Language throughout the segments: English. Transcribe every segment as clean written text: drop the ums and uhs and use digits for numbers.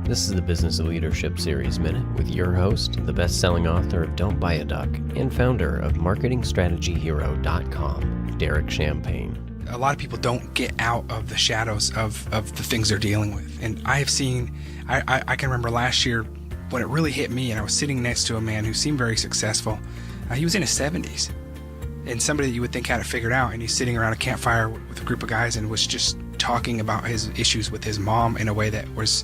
This is the Business Leadership Series Minute with your host, the best-selling author of Don't Buy a Duck and founder of MarketingStrategyHero.com, Derek Champagne. A lot of people don't get out of the shadows of the things they're dealing with. And I have seen, I can remember last year when it really hit me, and I was sitting next to a man who seemed very successful. He was in his 70s, and somebody that you would think had it figured out, and he's sitting around a campfire with a group of guys and was just talking about his issues with his mom in a way that was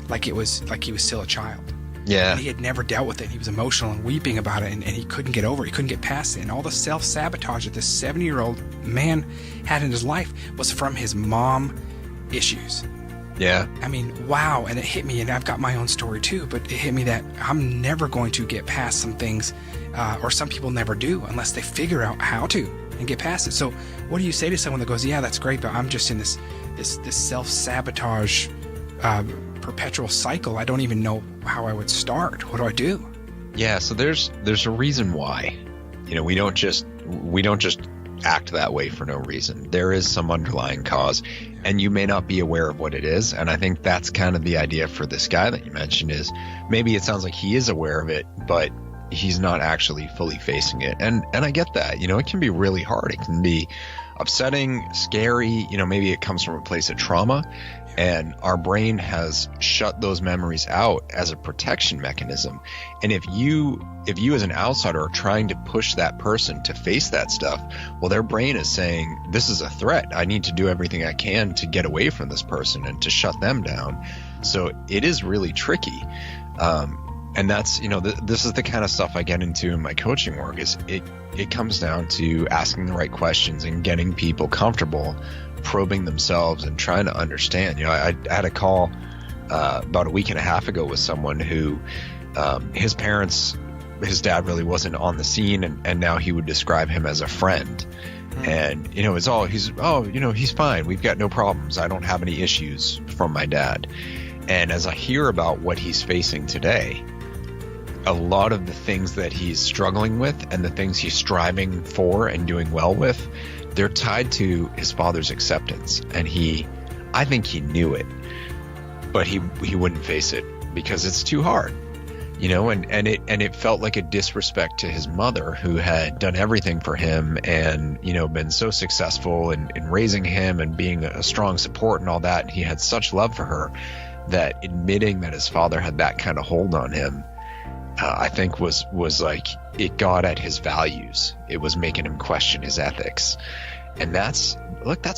like he was still a child. Yeah. And he had never dealt with it. He was emotional and weeping about it, and he couldn't get over it. He couldn't get past it. And all the self-sabotage that this 70-year-old man had in his life was from his mom issues. Yeah. I mean, wow. And it hit me, and I've got my own story too, but it hit me that I'm never going to get past some things, or some people never do unless they figure out how to and get past it. So what do you say to someone that goes, yeah, that's great, but I'm just in this self-sabotage perpetual cycle. I don't even know how I would start. What do I do? Yeah, so there's a reason why. You know, we don't just act that way for no reason. There is some underlying cause, and you may not be aware of what it is. And I think that's kind of the idea for this guy that you mentioned is maybe it sounds like he is aware of it, but he's not actually fully facing it. And I get that. You know, it can be really hard. It can be upsetting, scary. You know, maybe it comes from a place of trauma, and our brain has shut those memories out as a protection mechanism. And if you as an outsider are trying to push that person to face that stuff, well, their brain is saying, this is a threat. I need to do everything I can to get away from this person and to shut them down. So it is really tricky. And that's, you know, this is the kind of stuff I get into in my coaching work. Is it comes down to asking the right questions and getting people comfortable probing themselves and trying to understand. You know, I had a call about a week and a half ago with someone who his dad really wasn't on the scene, and now he would describe him as a friend. And, you know, he's fine. We've got no problems. I don't have any issues from my dad. And as I hear about what he's facing today, a lot of the things that he's struggling with and the things he's striving for and doing well with, they're tied to his father's acceptance. And I think he knew it, but he wouldn't face it because it's too hard, you know, and it felt like a disrespect to his mother, who had done everything for him and, you know, been so successful in raising him and being a strong support and all that. And he had such love for her that admitting that his father had that kind of hold on him, I think was like it got at his values. It was making him question his ethics. And that's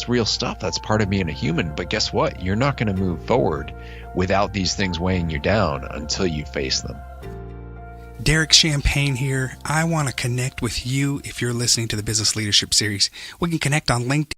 real stuff. That's part of being a human. But guess what? You're not going to move forward without these things weighing you down until you face them. Derek Champagne here. I want to connect with you if you're listening to the Business Leadership Series. We can connect on LinkedIn.